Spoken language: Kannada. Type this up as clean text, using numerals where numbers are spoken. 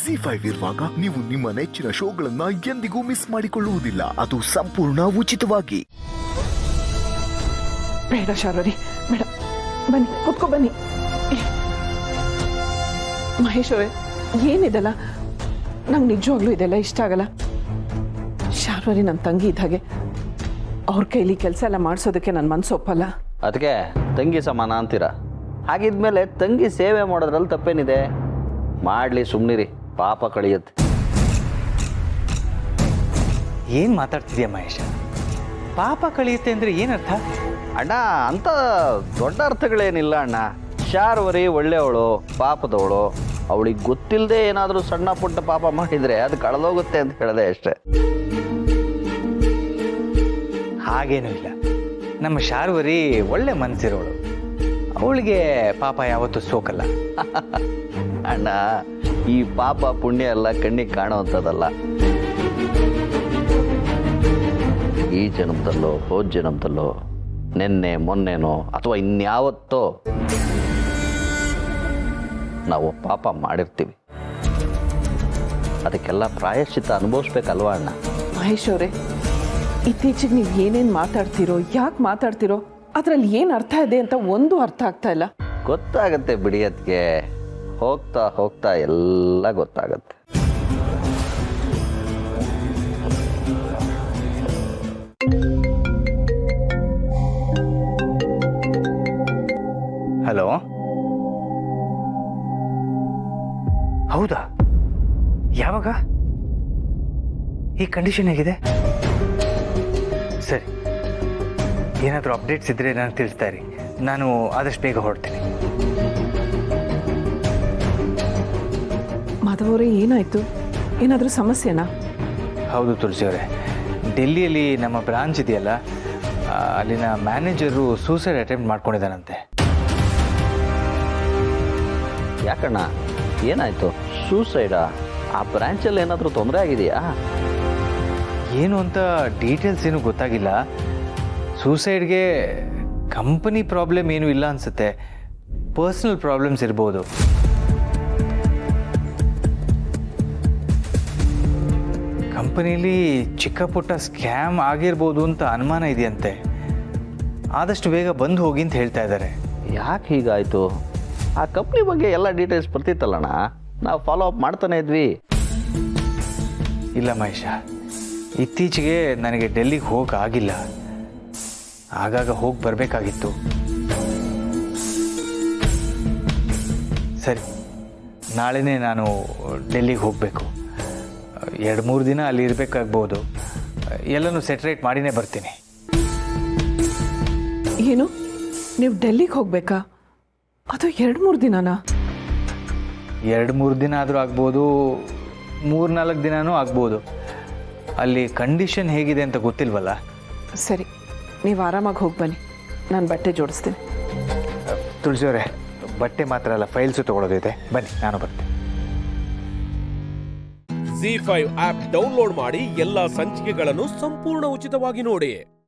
Z5 ಇರುವಾಗ ನೀವು ನಿಮ್ಮ ನೆಚ್ಚಿನ ಶೋಗಳನ್ನ ಎಂದಿಗೂ ಮಿಸ್ ಮಾಡಿಕೊಳ್ಳುವುದಿಲ್ಲ. ಅದು ಸಂಪೂರ್ಣ ಉಚಿತವಾಗಿ. ಬೇಡ ಶಾರ್ವರಿ, ಬೇಡ, ಬನ್ನಿ ಕೂತ್ಕೊ ಬನ್ನಿ. ಮಹೇಶ್ ಅವರೇ, ಏನಿದೆಲ್ಲ? ನಂಗೆ ನಿಜವಾಗ್ಲೂ ಇದೆಲ್ಲ ಇಷ್ಟ ಆಗಲ್ಲ. ಶಾರ್ವರಿ ನನ್ನ ತಂಗಿ ಇದ್ದಾಗೆ, ಅವ್ರ ಕೈಲಿ ಕೆಲಸ ಎಲ್ಲ ಮಾಡಿಸೋದಕ್ಕೆ ನನ್ನ ಮನಸ್ಸು ಒಪ್ಪಲ್ಲ. ಅದಕ್ಕೆ ತಂಗಿ ಸಮಾನ ಅಂತೀರ. ಹಾಗಿದ್ಮೇಲೆ ತಂಗಿ ಸೇವೆ ಮಾಡೋದ್ರಲ್ಲಿ ತಪ್ಪೇನಿದೆ? ಮಾಡಲಿ, ಸುಮ್ಮನಿರಿ, ಪಾಪ ಕಳಿಯುತ್ತೆ. ಏನು ಮಾತಾಡ್ತಿದ್ಯಾ ಮಹೇಶ? ಪಾಪ ಕಳಿಯುತ್ತೆ ಅಂದರೆ ಏನರ್ಥ? ಅಣ್ಣ, ಅಂಥ ದೊಡ್ಡ ಅರ್ಥಗಳೇನಿಲ್ಲ ಅಣ್ಣ. ಶಾರ್ವರಿ ಒಳ್ಳೆಯವಳು, ಪಾಪದವಳು. ಅವಳಿಗೆ ಗೊತ್ತಿಲ್ಲದೆ ಏನಾದರೂ ಸಣ್ಣ ಪುಟ್ಟ ಪಾಪ ಮಾಡಿದರೆ ಅದು ಕಳೆದೋಗುತ್ತೆ ಅಂತ ಹೇಳಿದೆ ಅಷ್ಟೇ. ಹಾಗೇನೂ ಇಲ್ಲ. ನಮ್ಮ ಶಾರ್ವರಿ ಒಳ್ಳೆ ಮನಸ್ಸಿರೋಳು. ಅವಳಿಗೆ ಪಾಪ ಯಾವತ್ತೂ ಸೋಕಲ್ಲ. ಅಣ್ಣ, ಈ ಪಾಪ ಪುಣ್ಯ ಎಲ್ಲ ಕಣ್ಣಿಗೆ ಕಾಣುವಂಥದ್ದಲ್ಲ. ಈ ಜನ್ಮದಲ್ಲೋ ಹೋದ ಜನ್ಮದಲ್ಲೋ ನಿನ್ನೆ ಮೊನ್ನೆನೋ ಅಥವಾ ಇನ್ಯಾವತ್ತೋ ನಾವು ಪಾಪ ಮಾಡಿರ್ತೀವಿ. ಅದಕ್ಕೆಲ್ಲ ಪ್ರಾಯಶ್ಚಿತ್ತ ಅನುಭವಿಸ್ಬೇಕಲ್ವಾ ಅಣ್ಣ? ಮಹೇಶ್ ಅವರೇ, ಇತ್ತೀಚೆಗೆ ನೀವು ಏನೇನು ಮಾತಾಡ್ತಿರೋ, ಯಾಕೆ ಮಾತಾಡ್ತಿರೋ, ಅದರಲ್ಲಿ ಏನು ಅರ್ಥ ಇದೆ ಅಂತ ಒಂದು ಅರ್ಥ ಆಗ್ತಾ ಇಲ್ಲ. ಗೊತ್ತಾಗತ್ತೆ ಬಿಡಿ, ಅದಕ್ಕೆ ಹೋಗ್ತಾ ಹೋಗ್ತಾ ಎಲ್ಲ ಗೊತ್ತಾಗತ್ತೆ. ಹಲೋ, ಹೌದಾ? ಯಾವಾಗ? ಈ ಕಂಡೀಷನ್ ಹೇಗಿದೆ? ಸರಿ, ಏನಾದರೂ ಅಪ್ಡೇಟ್ಸ್ ಇದ್ದರೆ ನನಗೆ ತಿಳಿಸ್ತಾ ಇರಿ. ನಾನು ಆದಷ್ಟು ಬೇಗ ಹೊರಡ್ತೀನಿ. ಮಾಧವರೇ, ಏನಾಯ್ತು? ಏನಾದರೂ ಸಮಸ್ಯೆನಾ? ಹೌದು ತುಳಸಿ ಅವರೇ, ಡೆಲ್ಲಿಯಲ್ಲಿ ನಮ್ಮ ಬ್ರಾಂಚ್ ಇದೆಯಲ್ಲ, ಅಲ್ಲಿನ ಮ್ಯಾನೇಜರು ಸೂಸೈಡ್ ಅಟೆಂಪ್ಟ್ ಮಾಡ್ಕೊಂಡಿದ್ದಾನಂತೆ. ಯಾಕಣ್ಣ, ಏನಾಯ್ತು? ಸೂಸೈಡಾ? ಆ ಬ್ರಾಂಚಲ್ಲಿ ಏನಾದರೂ ತೊಂದರೆ ಆಗಿದೆಯಾ? ಏನು ಅಂತ ಡೀಟೇಲ್ಸ್ ಏನೂ ಗೊತ್ತಾಗಿಲ್ಲ. ಸೂಸೈಡ್ಗೆ ಕಂಪನಿ ಪ್ರಾಬ್ಲಮ್ ಏನೂ ಇಲ್ಲ ಅನಿಸುತ್ತೆ, ಪರ್ಸ್ನಲ್ ಪ್ರಾಬ್ಲಮ್ಸ್ ಇರ್ಬೋದು. ಕಂಪನಿಲಿ ಚಿಕ್ಕ ಪುಟ್ಟ ಸ್ಕ್ಯಾಮ್ ಆಗಿರ್ಬೋದು ಅಂತ ಅನುಮಾನ ಇದೆಯಂತೆ. ಆದಷ್ಟು ಬೇಗ ಬಂದು ಹೋಗಿ ಅಂತ ಹೇಳ್ತಾ ಇದ್ದಾರೆ. ಯಾಕೆ ಹೀಗಾಯಿತು? ಆ ಕಂಪ್ನಿ ಬಗ್ಗೆ ಎಲ್ಲ ಡೀಟೇಲ್ಸ್ ಬರ್ತಿತ್ತಲ್ಲಣ್ಣ, ನಾವು ಫಾಲೋ ಅಪ್ ಮಾಡ್ತಾನೆ ಇದ್ವಿ. ಇಲ್ಲ ಮಹೇಶ, ಇತ್ತೀಚೆಗೆ ನನಗೆ ಡೆಲ್ಲಿಗೆ ಹೋಗೋಕ್ಕಾಗಿಲ್ಲ. ಆಗಾಗ ಹೋಗಿ ಬರಬೇಕಾಗಿತ್ತು. ಸರಿ, ನಾಳೆನೇ ನಾನು ಡೆಲ್ಲಿಗೆ ಹೋಗಬೇಕು. 2-3 ದಿನ ಅಲ್ಲಿ ಇರಬೇಕಾಗ್ಬೋದು. ಎಲ್ಲನೂ ಸೆಟ್ರೇಟ್ ಮಾಡಿನೇ ಬರ್ತೀನಿ. ಏನು, ನೀವು ಡೆಲ್ಲಿಗೆ ಹೋಗ್ಬೇಕಾ? ಅದು 2-3 ದಿನನಾ? 2-3 ದಿನ ಆದರೂ ಆಗ್ಬೋದು, 3-4 ದಿನವೂ ಆಗ್ಬೋದು. ಅಲ್ಲಿ ಕಂಡೀಷನ್ ಹೇಗಿದೆ ಅಂತ ಗೊತ್ತಿಲ್ವಲ್ಲ. ಸರಿ, ನೀವು ಆರಾಮಾಗಿ ಹೋಗಿ ಬನ್ನಿ, ನಾನು ಬಟ್ಟೆ ಜೋಡಿಸ್ತೀನಿ. ತುಳಸಿಯವರೇ, ಬಟ್ಟೆ ಮಾತ್ರ ಅಲ್ಲ, ಫೈಲ್ಸು ತೊಗೊಳೋದಿದೆ. ಬನ್ನಿ, ನಾನು ಬರ್ತೀನಿ. Z5 ಆಪ್ ಡೌನ್ಲೋಡ್ ಮಾಡಿ ಎಲ್ಲಾ ಸಂಚಿಕೆಗಳನ್ನು ಸಂಪೂರ್ಣ ಉಚಿತವಾಗಿ ನೋಡಿ.